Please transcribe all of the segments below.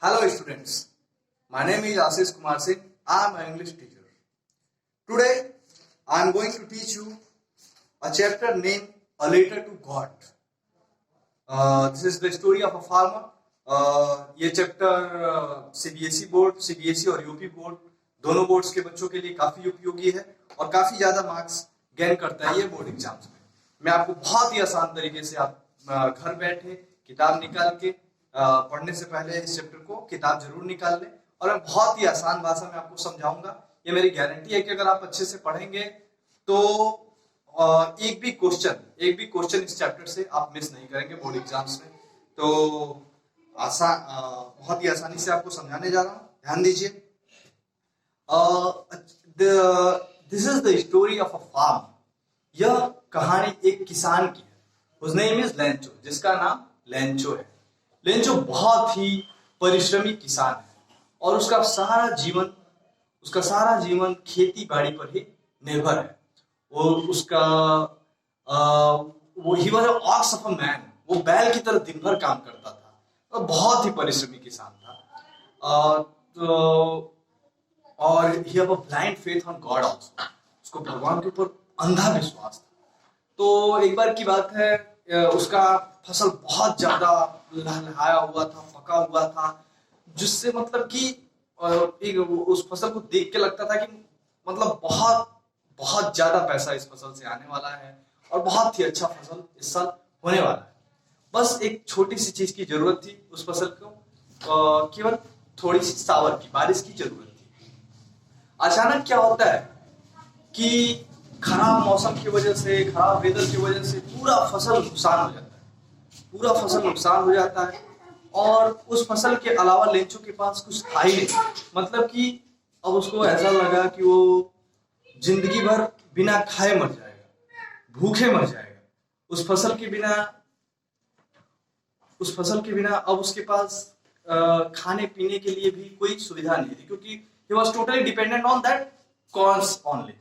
Hello students, my name is Ashish Kumar Singh. I am an English teacher. Today I am going to teach you a chapter named A Letter to God. This is the story of a farmer. ये chapter CBSE board, CBSE और UP board दोनों boards के बच्चों के लिए काफी उपयोगी है और काफी ज्यादा मार्क्स गेन करता है ये बोर्ड एग्जाम्स में। मैं आपको बहुत ही आसान तरीके से आप घर बैठे किताब निकाल के पढ़ने से पहले इस चैप्टर को किताब जरूर निकाल लें और मैं बहुत ही आसान भाषा में आपको समझाऊंगा। ये मेरी गारंटी है कि अगर आप अच्छे से पढ़ेंगे तो एक भी क्वेश्चन इस चैप्टर से आप मिस नहीं करेंगे बोर्ड एग्जाम्स में। तो बहुत ही आसानी से आपको समझाने जा रहा हूँ, ध्यान दीजिए। This is the story of a farm. यह कहानी एक किसान की है। His name is लेंचो, जिसका नाम लेंचो है। लेंचो बहुत ही परिश्रमी किसान है और उसका सारा जीवन खेती बाड़ी पर ही निर्भर है। He was ox of a man. वो बैल की तरह दिन भर काम करता था और बहुत ही परिश्रमी किसान था। और he have a blind faith on God also. उसको भगवान के ऊपर अंधा विश्वास था। तो एक बार की बात है, उसका फसल बहुत ज्यादा लहलहाया हुआ था, पका हुआ था, जिससे मतलब कि उस फसल को देख के लगता था कि मतलब बहुत ज्यादा पैसा इस फसल से आने वाला है और बहुत ही अच्छा फसल इस साल होने वाला है। बस एक छोटी सी चीज की जरूरत थी उस फसल को, केवल थोड़ी सी सावर की बारिश की जरूरत थी। अचानक क्या होता है कि खराब मौसम की वजह से, खराब वेदर की वजह से पूरा फसल नुकसान हो जाता है और उस फसल के अलावा लेंचो के पास कुछ था ही नहीं। मतलब कि अब उसको ऐसा लगा कि वो जिंदगी भर बिना खाए मर जाएगा, भूखे मर जाएगा। उस फसल के बिना अब उसके पास खाने पीने के लिए भी कोई सुविधा नहीं थी, क्योंकि he was totally dependent on that crops only.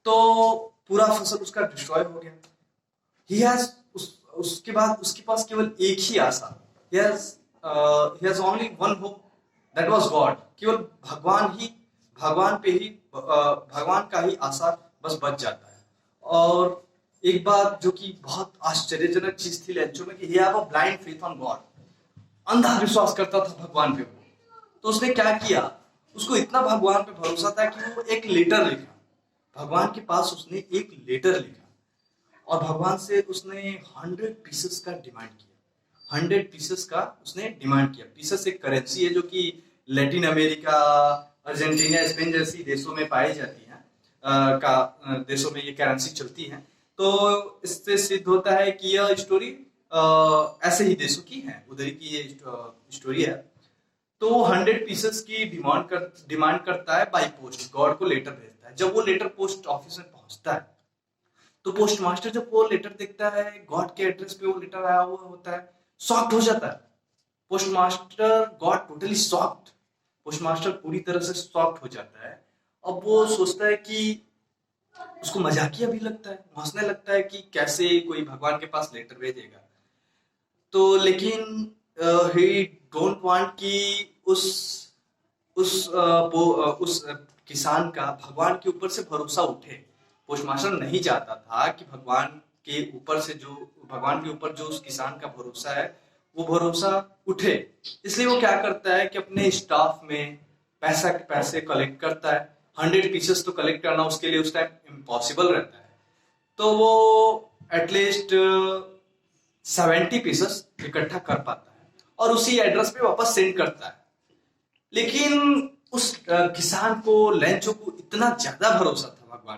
तो पूरा फसल उसका डिस्ट्रॉय हो गया। उसके बाद उसके पास केवल एक ही आशा, he has only one hope, that was God. केवल भगवान का ही आशा बस बच जाता है। और एक बात जो कि बहुत आश्चर्यजनक चीज थी लेंचो में, कि he have a blind faith on God. अंधा विश्वास करता था भगवान पे। तो उसने क्या किया, उसको इतना भगवान पे भरोसा था कि वो एक लेटर लिखा। भगवान के पास उसने एक लेटर लिखा और भगवान से उसने 100 पीसेस का डिमांड किया। 100 पीसेस का उसने डिमांड किया। पीसेस एक करेंसी है जो कि लैटिन अमेरिका, अर्जेंटीना, स्पेन जैसी देशों में पाई जाती है। देशों में ये करेंसी चलती है। तो इससे सिद्ध होता है कि यह स्टोरी ऐसे ही देशों की है, उधर की ये स्टोरी है। तो 100 पीसेस की डिमांड करता है बाई पोस्ट। गॉड को लेटर भेजता है। जब वो लेटर पोस्ट ऑफिस में पहुंचता है तो पोस्ट मास्टर जब वो लेटर देखता है, गॉड के एड्रेस पे वो लेटर आया हुआ होता है, शॉक्ड हो जाता है। Post master God totally shocked. Post master पूरी तरह से शॉक्ड हो जाता है। अब वो सोचता है कि उसको मजाकिया भी लगता है, हंसने लगता है कि कैसे कोई भगवान के पास लेटर भेजेगा। तो लेकिन ही डोंट वांट कि उस किसान का भगवान के ऊपर से भरोसा उठे। पोस्ट मास्टर नहीं चाहता था कि भगवान के ऊपर जो उस किसान का भरोसा है वो भरोसा उठे। इसलिए वो क्या करता है कि अपने स्टाफ में पैसे कलेक्ट करता है। 100 पीसेस तो कलेक्ट करना उसके लिए उस टाइम इम्पॉसिबल रहता है। तो वो एटलीस्ट 70 पीसेस इकट्ठा कर पाता है और उसी एड्रेस पे वापस सेंड करता है। लेकिन उस किसान को, लेंचो को इतना ज्यादा भरोसा था भगवान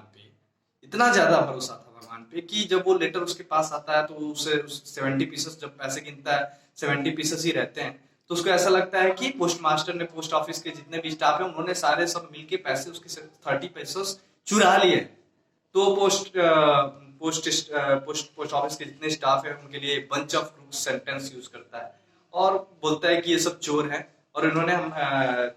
पे कि जब वो लेटर उसके पास आता है तो उसे 70 पीसेस, जब पैसे गिनता है 70 पीसेस ही रहते हैं, तो उसको ऐसा लगता है कि पोस्ट मास्टर ने, पोस्ट ऑफिस के जितने भी स्टाफ है, उन्होंने सारे सब मिलके पैसे उसके 30 पीसेस चुरा लिए। तो पोस्ट ऑफिस के जितने स्टाफ है उनके लिए बंच ऑफ सेंटेंस यूज करता है और बोलता है कि ये सब चोर हैं और इन्होंने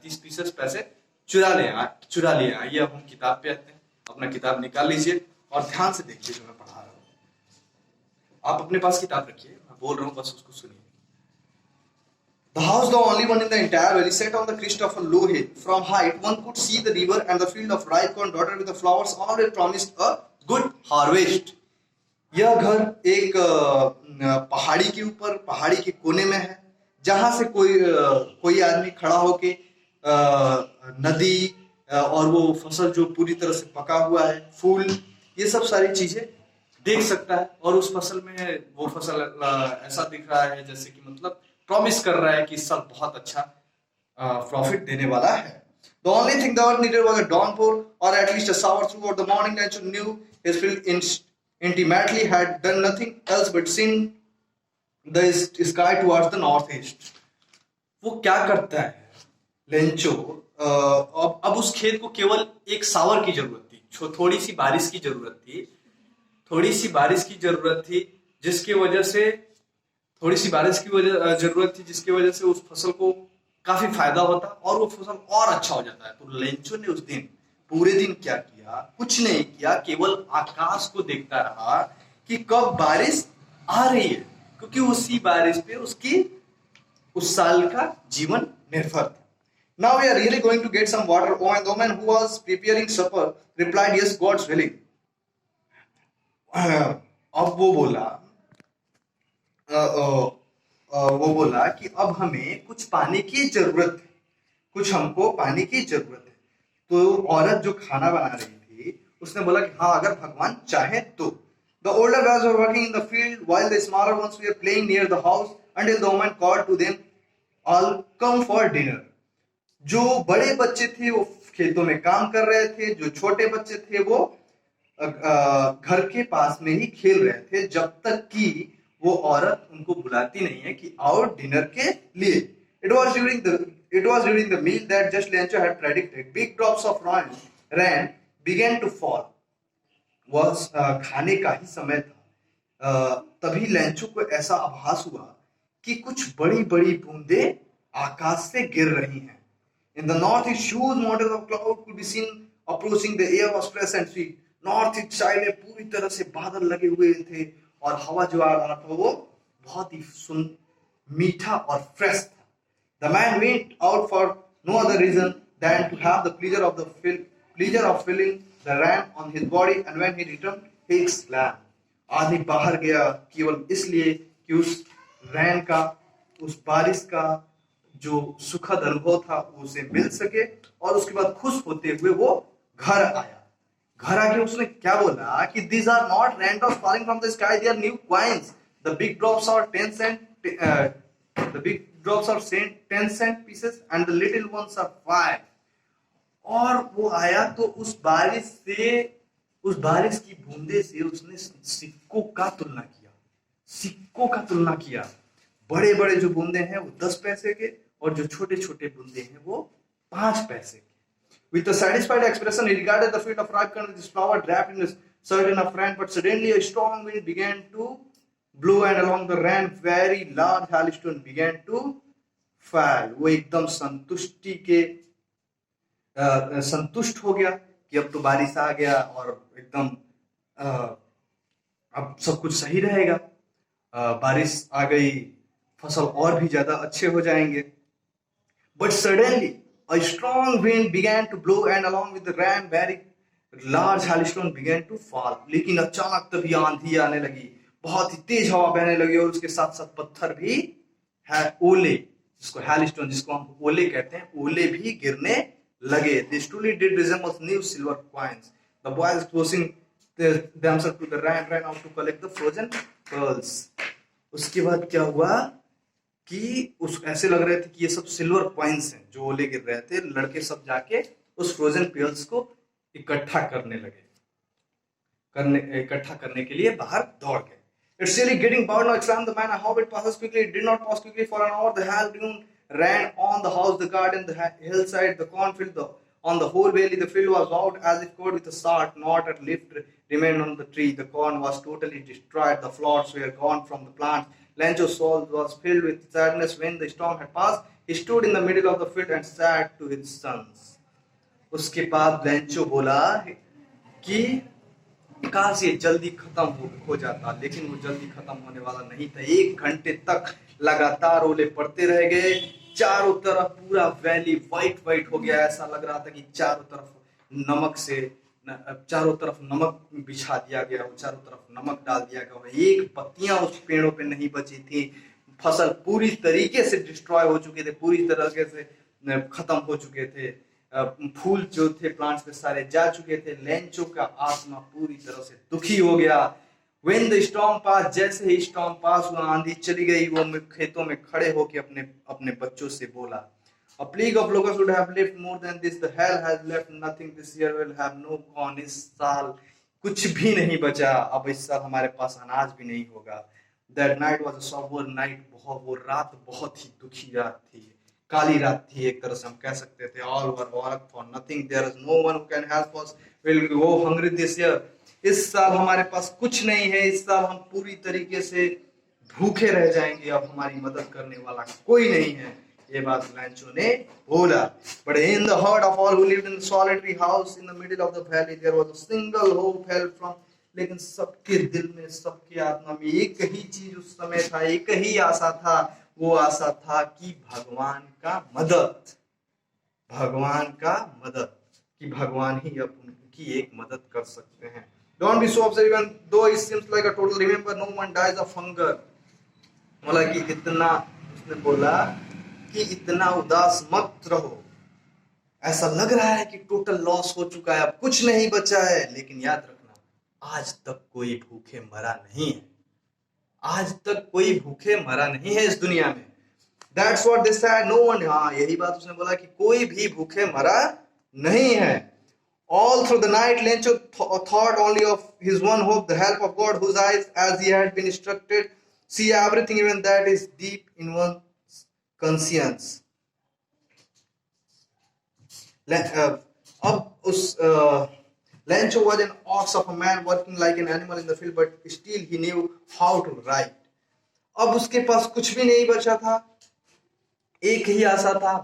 30 पीसेस पैसे चुरा लिए। आइए अब हम किताब पे आते हैं। अपना किताब निकाल लीजिए और ध्यान से देखिए जो मैं पढ़ा रहा हूँ। आप अपने पास किताब रखिए, मैं बोल रहा हूँ, बस उसको सुनिए। The house, the only one in the entire valley, set on the crest of a low hill. From height, one could see the river and the field of ripe corn dotted with the flowers. Always promised a good harvest. यह घर एक पहाड़ी के ऊपर, पहाड़ी के कोने में है, जहां से कोई आदमी खड़ा होके नदी और वो फसल जो पूरी तरह से पका हुआ है, फूल, ये सब सारी चीजें देख सकता है। और उस फसल में वो फसल ऐसा दिख रहा है जैसे कि मतलब प्रॉमिस कर रहा है कि इस साल बहुत अच्छा प्रॉफिट देने वाला है। The only thing the earth needed was a downpour or at least a shower throughout the morning. Lancho knew his field intimately, had done nothing else but seen the sky towards the northeast. वो क्या करता है Lencho, अब उस खेत को केवल एक शावर की जरूरत थी, थोड़ी सी बारिश की जरूरत थी, थोड़ी सी बारिश की जरूरत थी जिसकी वजह से जिसकी वजह से उस फसल को काफी फायदा होता और वो फसल और अच्छा हो जाता है। तो लेंचो ने उस दिन पूरे दिन क्या किया, कुछ नहीं किया, केवल आकाश को देखता रहा कि कब बारिश आ रही है, क्योंकि उसी बारिश पे उसकी उस साल का जीवन निर्भर था। Now we are really going to get some water. Oh, and the woman who was preparing supper replied, yes, God's willing. अब वो बोला कि अब हमें कुछ पानी की जरूरत है, कुछ हमको पानी की जरूरत है। तो औरत जो खाना बना रही थी उसने बोला कि हाँ, अगर भगवान चाहे तो। The older boys were working in the field while the smaller ones were playing near the house until the woman called to them, all come for dinner. जो बड़े बच्चे थे वो खेतों में काम कर रहे थे, जो छोटे बच्चे थे वो घर के पास में ही खेल रहे थे, जब तक कि वो औरत उनको बुलाती नहीं है कि आओ डिनर के लिए। It was during the meal that just Lencho had predicted. Big drops of rain began to fall. वह खाने का ही समय था। तभी लेंचो को ऐसा आभास हुआ कि कुछ बड़ी बड़ी बूंदें आकाश से गिर रही हैं। In the northeast, huge mountains of cloud could be seen approaching. The air was fresh and sweet. North east side में पूरी तरह से बादल लगे हुए थे और हवा जो आ रहा था वो बहुत ही मीठा और फ्रेश था। The man went out for no other reason than to have the pleasure of feeling the rain on his body, and when he returned, he exclaimed. आदमी बाहर गया केवल इसलिए कि उस रैन का, उस बारिश का जो सुखद अनुभव था उसे मिल सके, और उसके बाद खुश होते हुए वो घर आया। घर आके उसने क्या बोला कि these are not raindrops falling from the sky, they are new coins. The big drops are 10 cent pieces and the little ones are 5. और वो आया तो उस बारिश की बूंदे से उसने सिक्कों का तुलना किया। बड़े बड़े जो बूंदे हैं वो 10 पैसे के और जो छोटे छोटे बूंदे हैं वो 5 पैसे के। With a satisfied expression, he regarded the field of ripe corn with its flower wrapped in a certain of rain, but suddenly a strong wind began to blow and along the rain very large hailstone began to fall. वो एकदम संतुष्ट हो गया कि अब तो बारिश आ गया और एकदम अब सब कुछ सही रहेगा, बारिश आ गई, फसल और भी ज्यादा अच्छे हो जाएंगे। But suddenly a strong wind began to blow and along with the rain very large hailstone began to fall. लेकिन अचानक तभी आंधी आने लगी, बहुत ही तेज हवा बहने लगी और उसके साथ साथ पत्थर भी है, ओले, जिसको hailstone, जिसको हम ओले कहते हैं, ओले भी गिरने लगे। This truly did resemble new silver coins. The boys closing themselves to the rain ran out to collect the frozen pearls. उसके बाद क्या हुआ कि उस ऐसे लग रहे थे कि ये सब सिल्वर कॉइन्स हैं जो ओले गिर रहे थे। लड़के सब जाके उस फ्रोजन पेयर्स को इकट्ठा करने के लिए बाहर दौड़ गए। It's really getting bored now, exclaimed the man. I hope it passes quickly. It did not pass quickly. For an hour, the hailstone ran on the house, the garden, the hillside, the cornfield, on the whole valley. The field was out as if covered with a salt. Not a leaf remained on the tree. The corn was totally destroyed. The flowers were gone from the plants. Lencho's soul was filled with sadness when the storm had passed. He stood in the middle of the field and said to his sons. उसके बाद Lencho बोला कि काश ये जल्दी खत्म हो जाता, लेकिन वो जल्दी खत्म होने वाला नहीं था। 1 घंटे तक लगातार ओले पड़ते रह गए, चारों तरफ पूरा वैली वाइट वाइट हो गया। ऐसा लग रहा था कि चारों तरफ नमक से चारों तरफ नमक बिछा दिया गया हो, चारों तरफ नमक डाल दिया गया हो। एक पत्तियां उस पेड़ों पे नहीं बची थी। फसल पूरी तरीके से डिस्ट्रॉय हो चुके थे, पूरी तरीके से खत्म हो चुके थे। फूल जो थे प्लांट्स पे सारे जा चुके थे। लेंचो का आत्मा पूरी तरह से दुखी हो गया। When the storm passed, जैसे ही स्टॉर्म पास हुआ, आंधी चली गई, वो खेतों में खड़े होकर अपने अपने बच्चों से बोला, A plague of locusts would have left more than this. The hell has left nothing. This year will have no corn. इस साल कुछ भी नहीं बचा। अब इस साल हमारे पास अनाज भी नहीं होगा। That night was a somber night. वो रात बहुत ही दुखी रात थी, काली रात थी। एक तरह से हम कह सकते थे all were work for nothing. There is no one who can help us. We'll go hungry this year. इस साल हमारे पास कुछ नहीं है। इस साल हम पूरी तरीके से भूखे रह जाएंगे। अब हमारी मदद करने वाला कोई नहीं है। ये बात लैंचो ने बोला। But in the heart of all who lived in the solitary house in the middle of the valley, there was a single hope held from. लेकिन सबके दिल में, सबके आत्मा में एक ही चीज उस समय था, एक ही आशा था। वो आशा था कि भगवान का मदद, भगवान का मदद, कि भगवान ही अब उनकी एक मदद कर सकते हैं। Don't be so upset even though it seems like a total. Remember, no one dies of hunger. बोला कि इतना, उसने बोला कि इतना उदास मत रहो। ऐसा लग रहा है कि टोटल लॉस हो चुका है, अब कुछ नहीं बचा है, लेकिन याद रखना आज तक कोई भूखे मरा नहीं है। आज तक कोई भूखे मरा नहीं है इस दुनिया में। That's what they said. No one. हाँ, यही बात उसने बोला कि कोई भी भूखे मरा नहीं है। All through the night, Lencho thought only of his one hope, the help of God, whose eyes, as he had been instructed, see everything, even that is deep in one's conscience. अब उस Lencho was an ox of a man working like an animal in the field, but still he knew how to write. अब उसके पास कुछ भी नहीं बचा था, एक ही आशा था,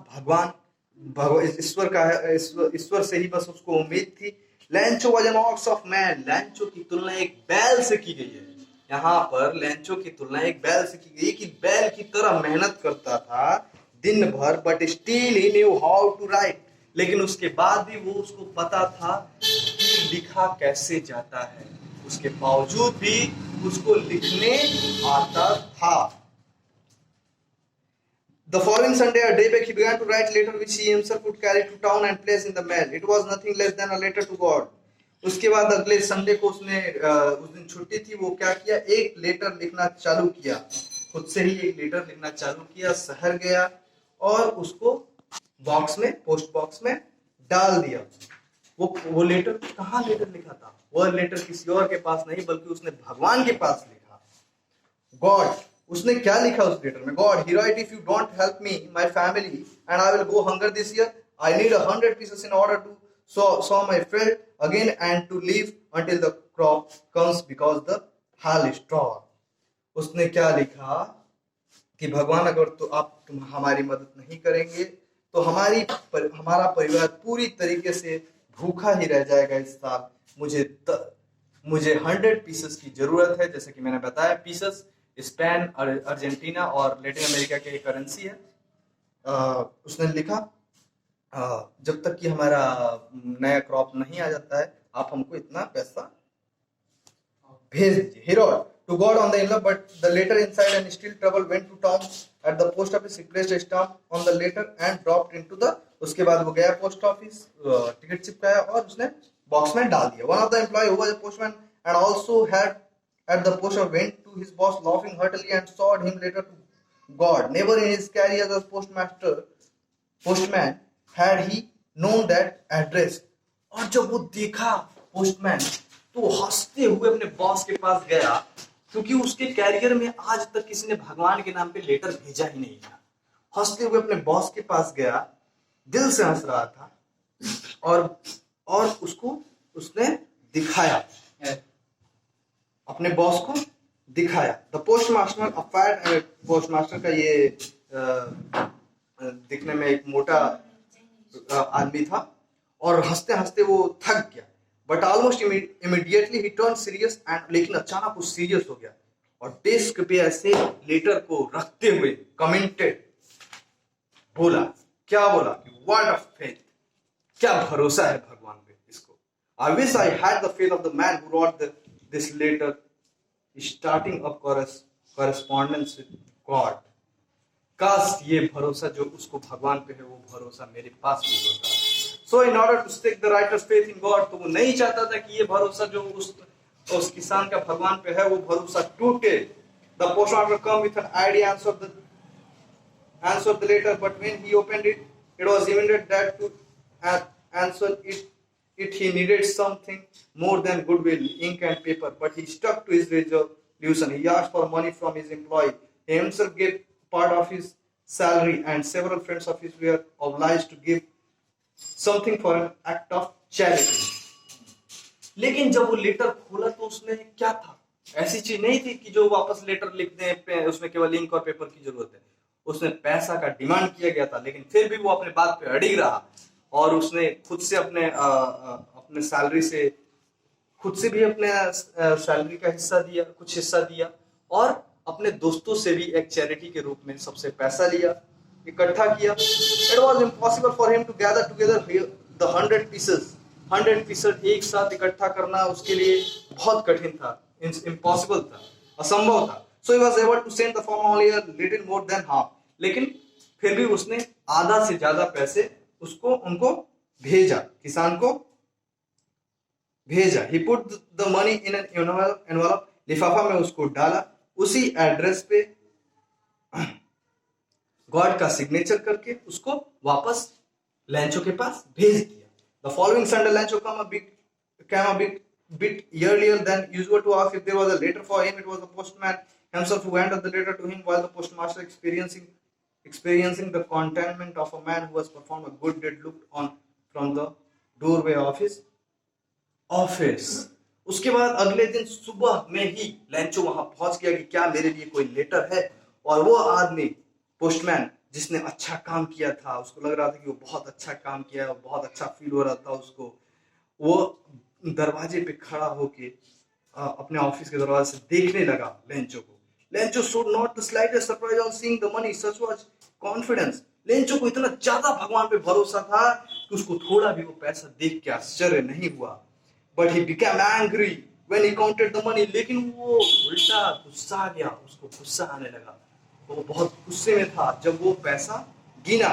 ईश्वर का, ईश्वर से ही बस उसको उम्मीद थी। लैंचो was an ox of man. लैंचो की तुलना एक बैल से की गई है। यहाँ पर लैंचो की तुलना एक बैल से की गई कि बैल की तरह मेहनत करता था दिन भर, but still he knew how to write. लेकिन उसके बाद भी वो, उसको पता था कि लिखा कैसे जाता है। उसके बावजूद भी उसको लिखने आता था। The following Sunday, a day back, he began to write letter which he himself would carry to town and place in the mail. It was nothing less than a letter to God. उसके बाद अगले Sunday को उसने, उस दिन छुट्टी थी, वो क्या किया, एक लेटर लिखना चालू किया। खुद से ही एक लेटर लिखना चालू किया, शहर गया और उसको बॉक्स में, पोस्ट बॉक्स में डाल दिया। वो लेटर कहाँ लेटर लिखा था? वो लेटर किसी और के पास नहीं, बल्कि उसने भगवान के पास लिखा। गॉड, उसने क्या लिखा उस लेटर में? God, he write, if you don't help me, my family, and I will go hunger this year. I need 100 pieces in order to sow my field again and to live until the crop comes because the hail is strong. उसने क्या लिखा कि भगवान, अगर तो तुम हमारी मदद नहीं करेंगे तो हमारा परिवार पूरी तरीके से भूखा ही रह जाएगा इस साल। मुझे 100 पीसेस की जरूरत है। जैसे कि मैंने बताया, पीसेस स्पेन, अर्जेंटीना और लैटिन अमेरिका की करेंसी है। उसने लिखा, जब तक कि हमारा नया क्रॉप नहीं आ जाता है, आप हमको इतना पैसा भेज दीजिए। He wrote to God on the envelope, but the letter inside and still trouble went to town at the post office. He placed a stamp on the letter and dropped into the. उसके बाद वो गया post office, ticket चिपकाया और उसने box में डाल दिया। One of the employee who was a postman and also had at the post office went to his boss laughing heartily and showed him letter to God. Never in his career as postman had he known that address. और जब वो देखा postman, तो हंसते हुए अपने boss के पास गया, क्योंकि उसके कैरियर में आज तक किसी ने भगवान के नाम पे लेटर भेजा ही नहीं था। हंसते हुए अपने बॉस के पास गया, दिल से हंस रहा था, और उसको उसने दिखाया, अपने बॉस को दिखाया। द पोस्टमास्टर अफायर, पोस्टमास्टर का ये दिखने में एक मोटा आदमी था, और हंसते हंसते वो थक गया। But almost immediately he turn serious and, लेकिन अचानक वो सीरियस हो गया और डेस्क पे ऐसे लेटर को रखते हुए कमेंटेड, बोला, क्या बोला कि वर्ड ऑफ फेथ, क्या भरोसा है भगवान पे इसको। I wish I had the faith of the man who wrote this letter starting of correspondence with God. काश ये भरोसा जो उसको भगवान पे है वो भरोसा मेरे पास भी होता। So in order to stake the writer's faith in God, तो वो नहीं चाहता था कि ये भरोसा जो उस किसान का भगवान पे है वो भरोसा टूटे। The postmaster come with an idea answered the letter, but when he opened it, it was evident that to answer it he needed something more than goodwill, ink and paper. But he stuck to his resolution. He asked for money from his employee. He himself gave part of his salary, and several friends of his were obliged to give something for an act of charity. लेकिन जब वो letter खोला तो उसमें क्या था? ऐसी चीज नहीं थी कि जो वापस लेटर लिख दें, उसमें केवल इंक और पेपर की जरूरत है। उसने पैसा का डिमांड किया गया था, लेकिन फिर भी वो अपने बात पे अड़िग रहा और उसने खुद से अपने सैलरी से खुद से भी अपने सैलरी का हिस्सा दिया, कुछ हिस्सा दिया, और अपने दोस्तों से भी एक चैरिटी के रूप में सबसे पैसा लिया, इकट्ठा किया। It was impossible for him to gather together the 100 pieces एक साथ इकट्ठा करना उसके लिए बहुत कठिन था, इम्पॉसिबल था, असंभव था। So he was able to send the farmer only a little more than half. लेकिन फिर भी उसने आधा से ज्यादा पैसे उनको भेजा, किसान को भेजा। He put the money in an envelope, लिफाफा में उसको डाला, उसी एड्रेस पे गॉड का सिग्नेचर करके उसको वापस लैंचो के पास भेज दिया। The following Sunday, Lancho came a bit earlier than usual to ask if there was a letter for him. It was the postman himself who handed the letter to him, while the postmaster, experiencing the contentment of a man who has performed a good deed, looked on from the doorway of his office. उसके बाद अगले दिन सुबह में ही लैंचो वहां पहुंच गया कि क्या मेरे लिए कोई लेटर है, और वो आदमी पोस्टमैन जिसने अच्छा काम किया था, उसको लग रहा था कि वो बहुत अच्छा काम किया, बहुत अच्छा फील हो रहा था उसको, वो दरवाजे पे खड़ा होके अपने ऑफिस के दरवाजे से देखने लगा लेंचो को। Lencho showed not the slightest surprise on seeing the money. Such was confidence. Lencho को इतना ज्यादा भगवान पे भरोसा था कि उसको थोड़ा भी वो पैसा देख के आश्चर्य नहीं हुआ। But he became angry when he counted the money. लेकिन वो उल्टा गुस्सा आ गया, उसको गुस्सा आने लगा, वो बहुत गुस्से में था जब वो पैसा गिना।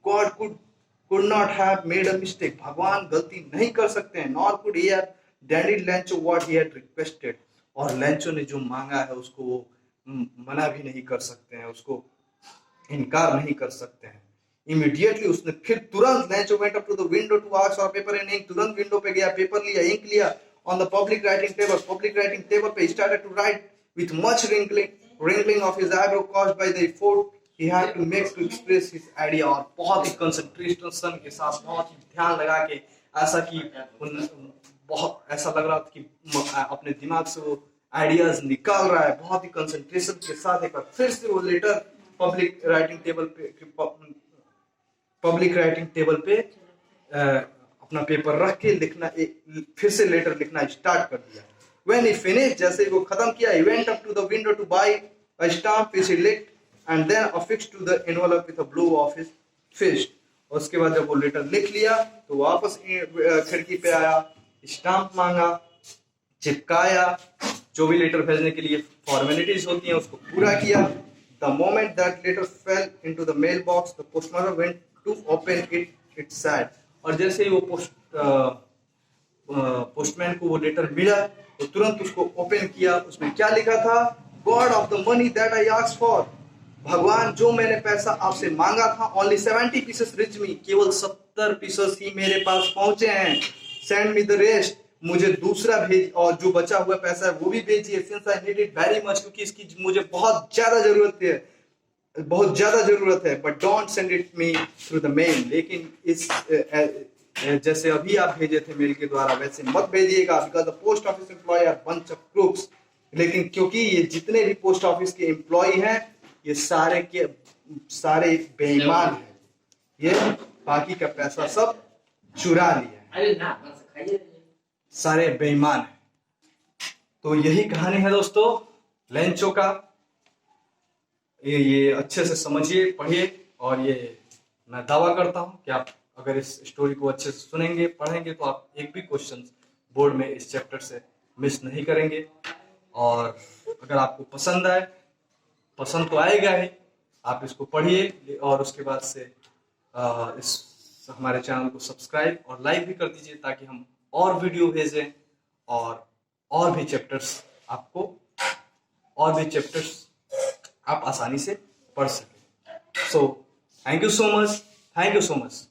God could not have made a mistake. भगवान गलती नहीं कर सकते हैं। Nor could he have denied Lancho what he had requested. और लेंचो ने जो मांगा है उसको वो मना भी नहीं कर सकते हैं, उसको इनकार नहीं कर सकते हैं। Immediately उसने फिर तुरंत Lancho went up to the window to ask for paper and ink. तुरंत विंडो पे गया, पेपर लिया, इंक लिया। On the public writing table पे he started to write with much wrinkling of his eyebrow caused by the effort he had to make to express his idea। और बहुत ही concentration के साथ, बहुत ही ध्यान लगा के, ऐसा कि बहुत ऐसा लग रहा था कि अपने दिमाग से वो आइडियाज निकाल रहा है, बहुत ही कंसंट्रेशन के साथ। एक बार फिर से वो लेटर पब्लिक राइटिंग टेबल पे अपना पेपर रख के लिखना, फिर से लेटर लिखना स्टार्ट कर दिया। When he finished, जैसे वो खत्म किया, he went up to the window to buy a stamp which he licked and then affixed to the envelope with a blow of his fist। उसके बाद जब वो लेटर लिख लिया तो वापस खिड़की पे आया, स्टाम्प मांगा, चिपकाया, जो भी लेटर भेजने के लिए फॉर्मेलिटीज होती हैं उसको पूरा किया। The moment that letter fell into the mailbox, the postmaster went to open it. It said, और जैसे ही वो पोस्टमैन को वो लेटर मिला तो तुरंत उसको ओपन किया। उसमें क्या लिखा था? God of the money that I asked for, भगवान जो मैंने पैसा आपसे मांगा था, only 70 pieces reach me, केवल 70 पीसेस ही मेरे पास पहुंचे हैं। Send me the rest, मुझे दूसरा भेज, और जो बचा हुआ पैसा है वो भी भेजिए। Since I need it very much, क्योंकि इसकी मुझे बहुत ज्यादा जरूरत है, but don't send it me through the mail, लेकिन इस जैसे अभी आप भेजे थे मेल के द्वारा वैसे मत भेजिएगा, because the post office employee are bunch of crooks। लेकिन क्योंकि ये जितने भी पोस्ट ऑफिस के एम्प्लॉय हैं ये सारे के सारे बेईमान हैं, ये बाकी का पैसा सब चुरा लिया है, सारे बेईमान हैं। तो यही कहानी है दोस्तों, लेंचो का ये अच्छे से समझिए, पढ़िए, और ये मैं दावा करता हूं कि आप अगर इस स्टोरी को अच्छे से सुनेंगे, पढ़ेंगे, तो आप एक भी क्वेश्चन बोर्ड में इस चैप्टर से मिस नहीं करेंगे। और अगर आपको पसंद आए, पसंद तो आएगा ही, आप इसको पढ़िए और उसके बाद से इस हमारे चैनल को सब्सक्राइब और लाइक भी कर दीजिए, ताकि हम और वीडियो भेजें और भी चैप्टर्स आप आसानी से पढ़ सकें। So thank you so much, thank you so much.